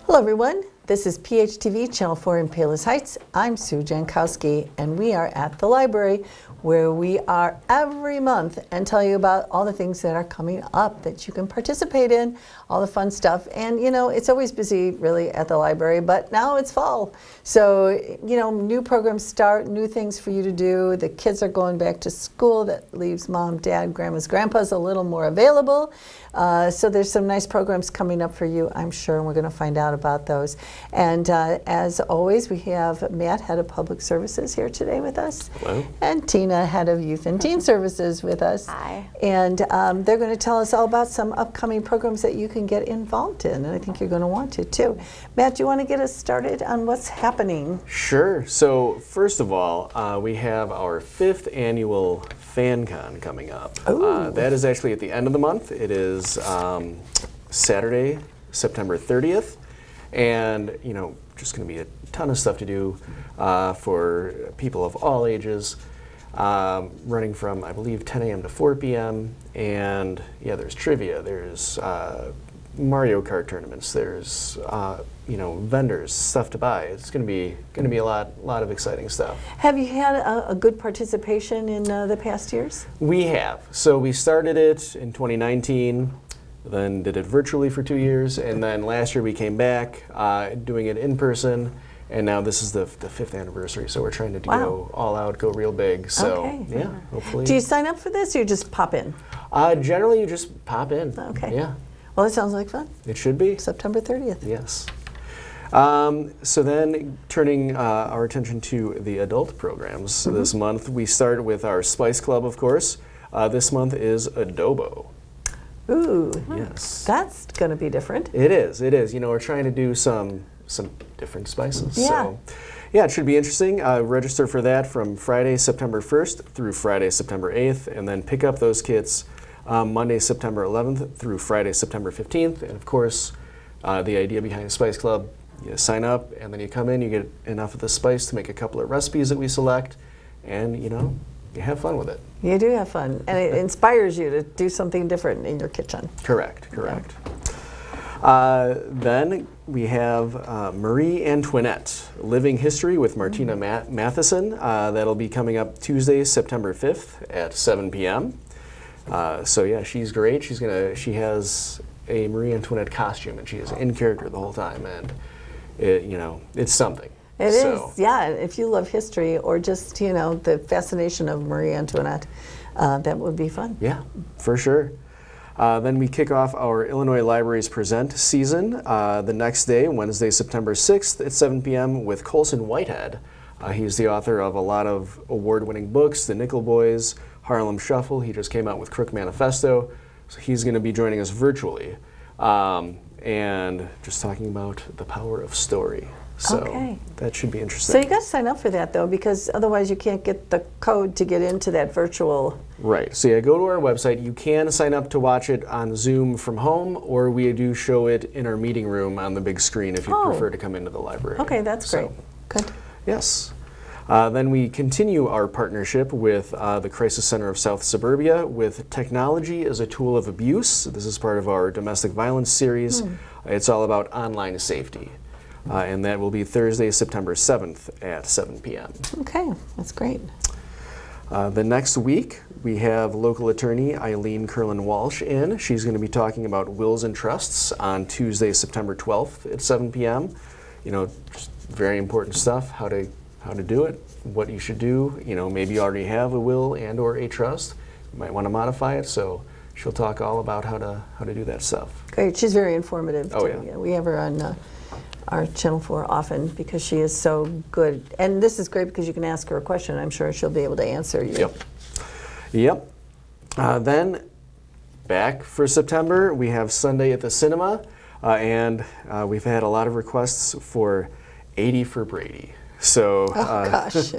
Hello everyone, this is PHTV Channel 4 in Palos Heights. I'm Sue Jankowski and we are at the library where we are every month and tell you about all the things that are coming up that you can participate in, all the fun stuff. And you know, it's always busy really at the library, but now it's fall. So, you know, new programs start, new things for you to do. The kids are going back to school. That leaves mom, dad, grandmas, grandpas a little more available. So there's some nice programs coming up for you, I'm sure, and we're going to find out about those. And as always, we have Matt, Head of Public Services, here today with us. Hello. And Tina, Head of Youth and Teen Services, with us. Hi. And they're going to tell us all about some upcoming programs that you can get involved in, and I think you're going to want to too. Matt, do you want to get us started on what's happening? Sure. So first of all, we have our 5th annual FanCon coming up. That is actually at the end of the month. It is Saturday, September 30th. And, you know, just going to be a ton of stuff to do for people of all ages, running from, I believe, 10 a.m. to 4 p.m. And, yeah, there's trivia, there's Mario Kart tournaments, there's, you know, vendors, stuff to buy. It's going to be a lot of exciting stuff. Have you had a good participation in the past years? We have. So we started it in 2019. Then did it virtually for 2 years, and then last year we came back doing it in person, and now this is the 5th anniversary, so we're trying to go all out, go real big. So yeah, hopefully. Do you sign up for this or you just pop in? Generally you just pop in. Okay. Yeah. Well, it sounds like fun. It should be. September 30th. Yes. So then turning our attention to the adult programs this month, we start with our Spice Club, of course. This month is Adobo. Ooh, yes. That's going to be different. It is. It is. You know, we're trying to do some different spices. Yeah. So, yeah, it should be interesting. Register for that from Friday, September 1st through Friday, September 8th, and then pick up those kits Monday, September 11th through Friday, September 15th. And of course, the idea behind the Spice Club, you sign up, and then you come in, you get enough of the spice to make a couple of recipes that we select, and you know, you have fun with it. You do have fun, and it inspires you to do something different in your kitchen. Correct, correct. Yeah. Then we have Marie Antoinette, Living History with Martina Matheson. That'll be coming up Tuesday, September 5th at 7 p.m. So yeah, she's great. She has a Marie Antoinette costume, and she is in character the whole time, and you know, it's something. It is, yeah. If you love history or just, you know, the fascination of Marie Antoinette, that would be fun. Yeah, for sure. Then we kick off our Illinois Libraries Present season the next day, Wednesday, September 6th at 7 p.m. with Colson Whitehead. He's the author of a lot of award-winning books, The Nickel Boys, Harlem Shuffle. He just came out with Crook Manifesto. So he's going to be joining us virtually and just talking about the power of story. So that should be interesting. So you got to sign up for that, though, because otherwise you can't get the code to get into that virtual. Right. So yeah, go to our website. You can sign up to watch it on Zoom from home, or we do show it in our meeting room on the big screen if you prefer to come into the library. Okay, that's great. Good. Yes. Then we continue our partnership with the Crisis Center of South Suburbia with Technology as a Tool of Abuse. This is part of our domestic violence series. It's all about online safety. And that will be Thursday, September 7th at 7 p.m. Okay, that's great. The next week, we have local attorney Eileen Curlin-Walsh in. She's going to be talking about wills and trusts on Tuesday, September 12th at 7 p.m. You know, just very important stuff, how to do it, what you should do. You know, maybe you already have a will and or a trust. You might want to modify it, so she'll talk all about how to do that stuff. Great, she's very informative. Oh, too. Yeah. We have her on our Channel 4 often because she is so good. And this is great because you can ask her a question. I'm sure she'll be able to answer you. Yep. Then back for September, we have Sunday at the Cinema, and we've had a lot of requests for 80 for Brady. So gosh.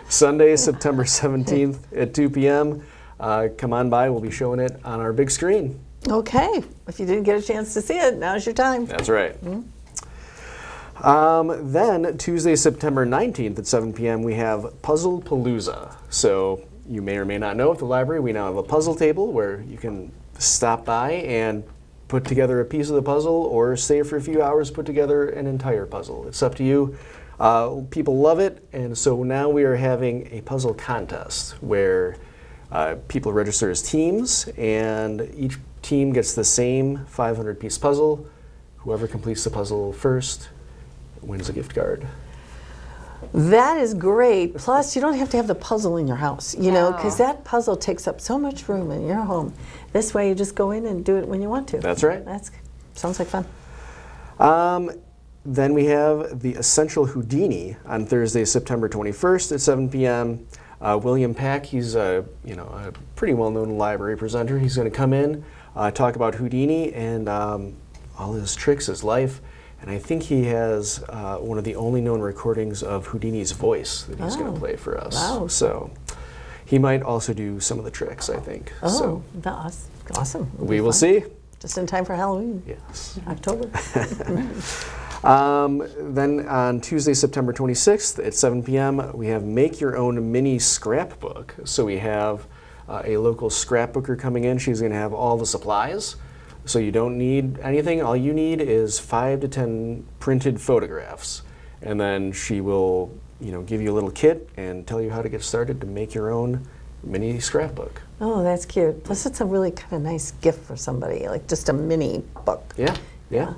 Sunday, September 17th at 2 p.m. Come on by. We'll be showing it on our big screen. Okay. If you didn't get a chance to see it, now's your time. That's right. Then Tuesday, September 19th at 7 p.m. we have Puzzle Palooza. So you may or may not know at the library we now have a puzzle table where you can stop by and put together a piece of the puzzle or stay for a few hours, put together an entire puzzle. It's up to you. People love it, and so now we are having a puzzle contest where people register as teams, and each team gets the same 500-piece puzzle. Whoever completes the puzzle first wins a gift card. That is great. Plus, you don't have to have the puzzle in your house, you know, because that puzzle takes up so much room in your home. This way, you just go in and do it when you want to. That's right. Sounds like fun. Then we have the Essential Houdini on Thursday, September 21st at 7 p.m. William Pack, he's a pretty well-known library presenter. He's going to come in, talk about Houdini and all his tricks, his life. And I think he has one of the only known recordings of Houdini's voice that he's going to play for us. Wow. So he might also do some of the tricks, I think. Oh, so that's awesome. we will see. Just in time for Halloween. Yes. October. Then on Tuesday, September 26th at 7 p.m., we have Make Your Own Mini Scrapbook. So we have a local scrapbooker coming in. She's going to have all the supplies. So you don't need anything. All you need is 5 to 10 printed photographs. And then she will, give you a little kit and tell you how to get started to make your own mini scrapbook. Oh, that's cute. Plus, it's a really kind of nice gift for somebody, like just a mini book. Yeah.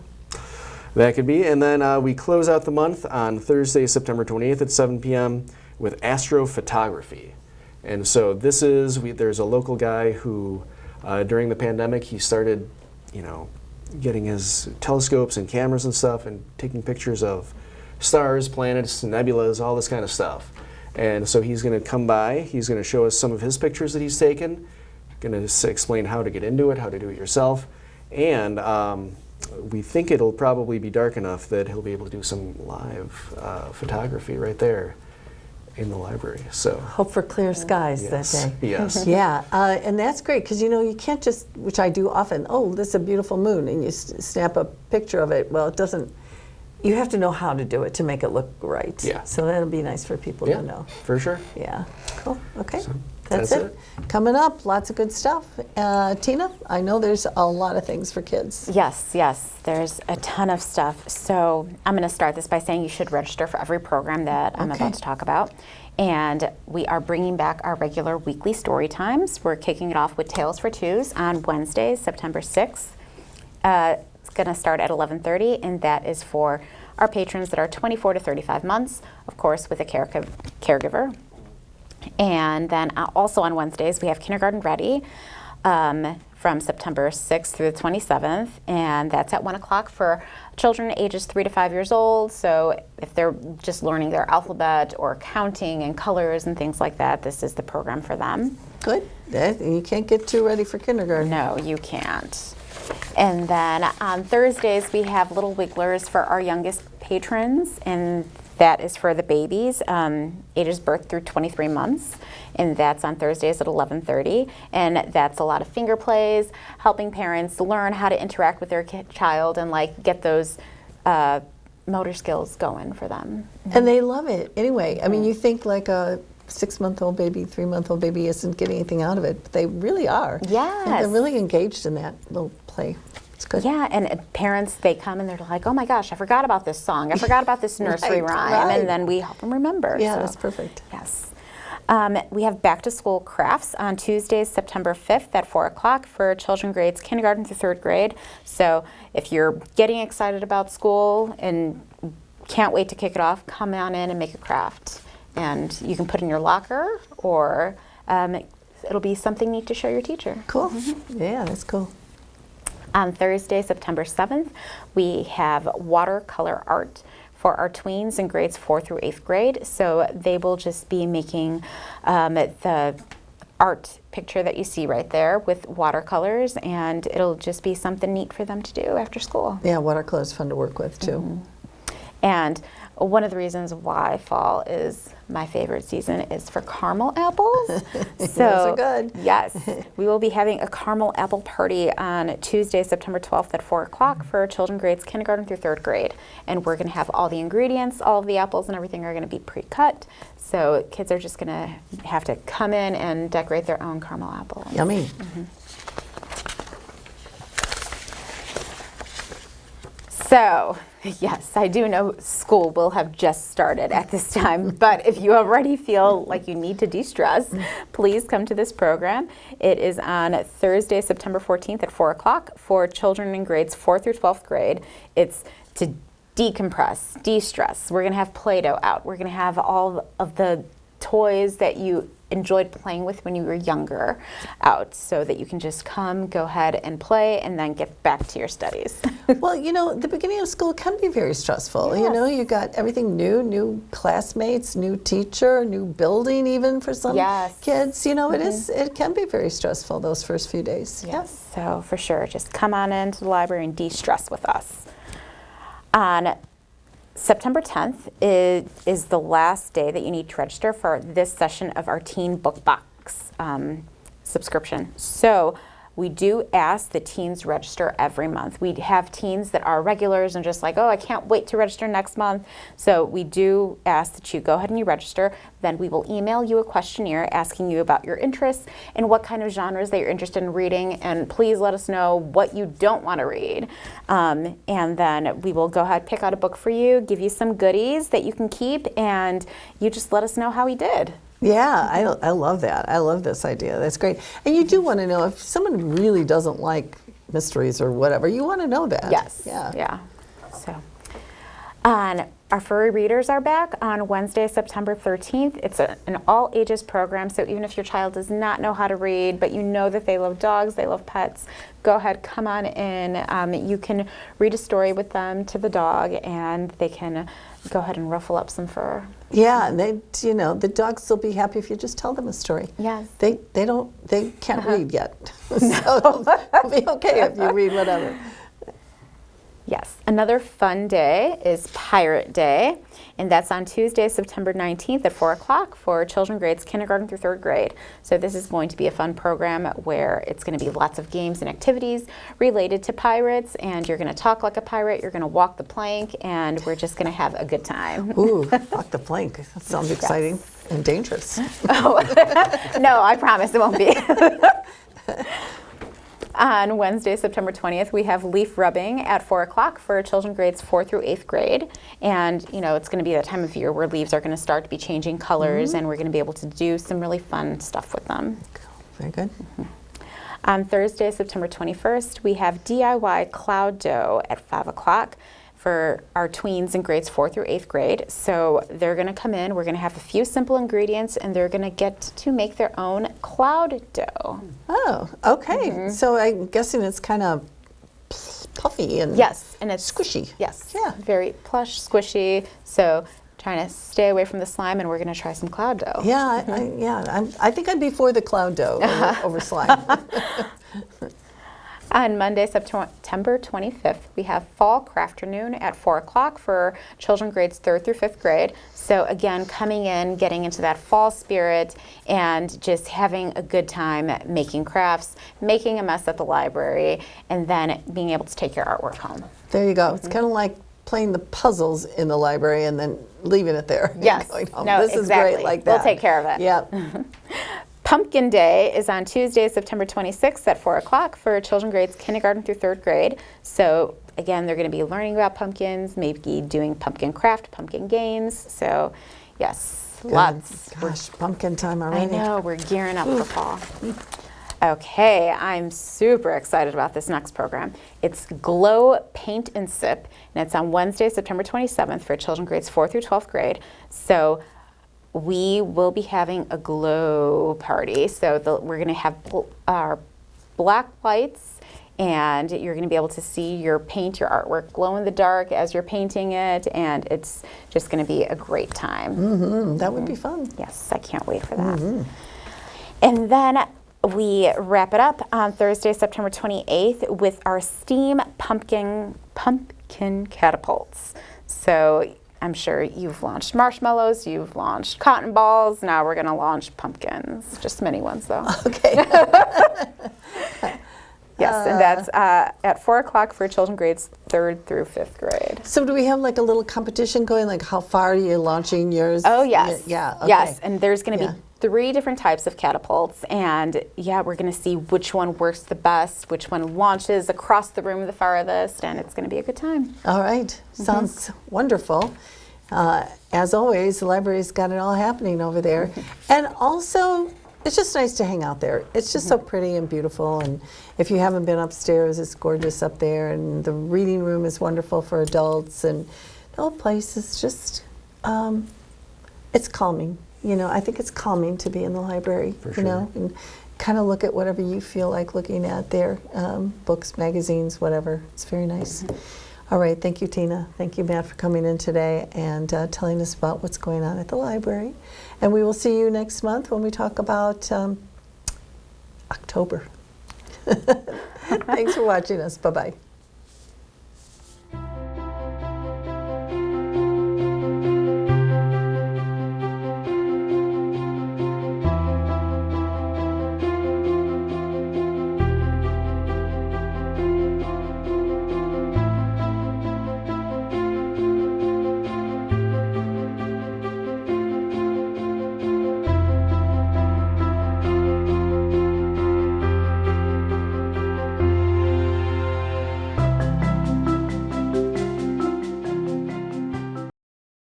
That could be. And then we close out the month on Thursday, September 28th at 7 p.m. with astrophotography. And so there's a local guy who, during the pandemic, he started getting his telescopes and cameras and stuff and taking pictures of stars, planets, nebulas, all this kind of stuff. And so he's going to come by, he's going to show us some of his pictures that he's taken, going to explain how to get into it, how to do it yourself, and we think it'll probably be dark enough that he'll be able to do some live photography right there in the library. So hope for clear skies that day. Yes. Yeah, and that's great because you can't just, which I do often. Oh, this is a beautiful moon, and you snap a picture of it. Well, it doesn't. You have to know how to do it to make it look right. Yeah. So that'll be nice for people to know. For sure. Yeah. Cool. Okay. So that's it. Coming up, lots of good stuff. Tina, I know there's a lot of things for kids. Yes, there's a ton of stuff. So I'm going to start this by saying you should register for every program that I'm about to talk about. And we are bringing back our regular weekly story times. We're kicking it off with Tales for Twos on Wednesday, September 6th. It's going to start at 11:30, and that is for our patrons that are 24 to 35 months, of course, with a caregiver. And then also on Wednesdays, we have Kindergarten Ready from September 6th through the 27th, and that's at 1 o'clock for children ages 3 to 5 years old. So if they're just learning their alphabet or counting and colors and things like that, this is the program for them. Good. You can't get too ready for kindergarten. No, you can't. And then on Thursdays, we have Little Wigglers for our youngest patrons, and that is for the babies, ages birth through 23 months, and that's on Thursdays at 11:30. And that's a lot of finger plays, helping parents learn how to interact with their child and get those motor skills going for them. And they love it anyway. I mean, you think like a 6-month-old baby, 3-month-old baby isn't getting anything out of it, but they really are. Yes. And they're really engaged in that little play. It's good. Yeah, and parents, they come and they're like, oh my gosh, I forgot about this song. I forgot about this nursery rhyme. And then we help them remember. Yeah, so. that's perfect. Yes. We have back to school crafts on Tuesdays, September 5th at 4 o'clock for children grades kindergarten through 3rd grade. So if you're getting excited about school and can't wait to kick it off, come on in and make a craft. And you can put in your locker, or it'll be something neat to show your teacher. Cool. Yeah, that's cool. On Thursday, September 7th, we have watercolor art for our tweens in grades 4 through 8th grade. So they will just be making the art picture that you see right there with watercolors, and it'll just be something neat for them to do after school. Yeah, watercolor is fun to work with too. Mm-hmm. And one of the reasons why fall is my favorite season is for caramel apples. Those are good. Yes, we will be having a caramel apple party on Tuesday, September 12th at 4 o'clock for children grades kindergarten through 3rd grade. And we're going to have all the ingredients, all of the apples and everything are going to be pre-cut. So kids are just going to have to come in and decorate their own caramel apple. Yummy. So, yes, I do know school will have just started at this time, but if you already feel like you need to de-stress, please come to this program. It is on Thursday, September 14th at 4 o'clock for children in grades 4 through 12th grade. It's to decompress, de-stress. We're going to have Play-Doh out. We're going to have all of the toys that you enjoyed playing with when you were younger out, so that you can just come, go ahead and play, and then get back to your studies. Well, you know, the beginning of school can be very stressful. Yes. You know, you got everything new classmates, new teacher, new building even for some Yes. kids. You know, it can be very stressful those first few days. Yes, so for sure, just come on into the library and de-stress with us. On September 10th is the last day that you need to register for this session of our Teen Book Box subscription. So we do ask the teens register every month. We have teens that are regulars and just like, oh, I can't wait to register next month. So we do ask that you go ahead and you register. Then we will email you a questionnaire asking you about your interests and what kind of genres that you're interested in reading. And please let us know what you don't want to read. And then we will go ahead, pick out a book for you, give you some goodies that you can keep, and you just let us know how we did. Yeah, I love that. I love this idea. That's great. And you do want to know if someone really doesn't like mysteries or whatever, you want to know that. Yes. Yeah. So, our furry readers are back on Wednesday, September 13th. It's an all ages program, so even if your child does not know how to read, but you know that they love dogs, they love pets, go ahead, come on in. You can read a story with them to the dog, and they can go ahead and ruffle up some fur. Yeah, and the dogs will be happy if you just tell them a story. Yes. They can't read yet. So it'll be okay if you read whatever. Yes. Another fun day is Pirate Day, and that's on Tuesday, September 19th at 4 o'clock for children grades kindergarten through 3rd grade. So this is going to be a fun program where it's going to be lots of games and activities related to pirates, and you're going to talk like a pirate, you're going to walk the plank, and we're just going to have a good time. Ooh, walk the plank. That sounds exciting and dangerous. Oh. No, I promise it won't be. On Wednesday, September 20th, we have leaf rubbing at 4 o'clock for children grades 4 through 8th grade. And, it's going to be that time of year where leaves are going to start to be changing colors, and we're going to be able to do some really fun stuff with them. Very good. On Thursday, September 21st, we have DIY cloud dough at 5 o'clock for our tweens in grades 4 through 8th grade. So they're going to come in, we're going to have a few simple ingredients, and they're going to get to make their own cloud dough. Oh, okay. So I'm guessing it's kind of puffy and Yes, and it's squishy. Yes, Yeah. very plush, squishy. So trying to stay away from the slime, and we're going to try some cloud dough. Yeah, I think I'd be for the cloud dough over slime. On Monday, September 25th, we have Fall Crafternoon at 4 o'clock for children grades 3rd through 5th grade. So again, coming in, getting into that fall spirit, and just having a good time making crafts, making a mess at the library, and then being able to take your artwork home. There you go. It's kind of like playing the puzzles in the library and then leaving it there. and Yes. going home. No, This exactly. is great like that. We'll take care of it. Yeah. Pumpkin Day is on Tuesday, September 26th at 4 o'clock for children grades kindergarten through 3rd grade. So again, they're going to be learning about pumpkins, maybe doing pumpkin craft, pumpkin games. So yes, lots. Gosh, pumpkin time I already. know, we're gearing up for fall. Okay, I'm super excited about this next program. It's Glow Paint and Sip, and it's on Wednesday, September 27th for children grades 4 through 12th grade. So we will be having a glow party. So we're going to have our black lights, and you're going to be able to see your paint, your artwork glow in the dark as you're painting it, and it's just going to be a great time. That would be fun. Yes, I can't wait for that. And then we wrap it up on Thursday, September 28th with our STEAM pumpkin catapults. So I'm sure you've launched marshmallows, you've launched cotton balls, now we're going to launch pumpkins. Just mini ones, though. Okay. Yes, and that's at 4 o'clock for children grades 3rd through 5th grade. So do we have like a little competition going? Like how far are you launching yours? Oh, yes. Yeah. Okay. Yes, and there's going to be 3 different types of catapults, and yeah, we're going to see which one works the best, which one launches across the room the farthest, and it's going to be a good time. All right. Sounds wonderful. As always, the library's got it all happening over there. And also, it's just nice to hang out there. It's just so pretty and beautiful. And if you haven't been upstairs, it's gorgeous up there. And the reading room is wonderful for adults. And the whole place is just, it's calming. You know, I think it's calming to be in the library, For you sure. know, and kind of look at whatever you feel like looking at there, books, magazines, whatever. It's very nice. All right, thank you, Tina. Thank you, Matt, for coming in today and telling us about what's going on at the library. And we will see you next month when we talk about October. Thanks for watching us. Bye-bye.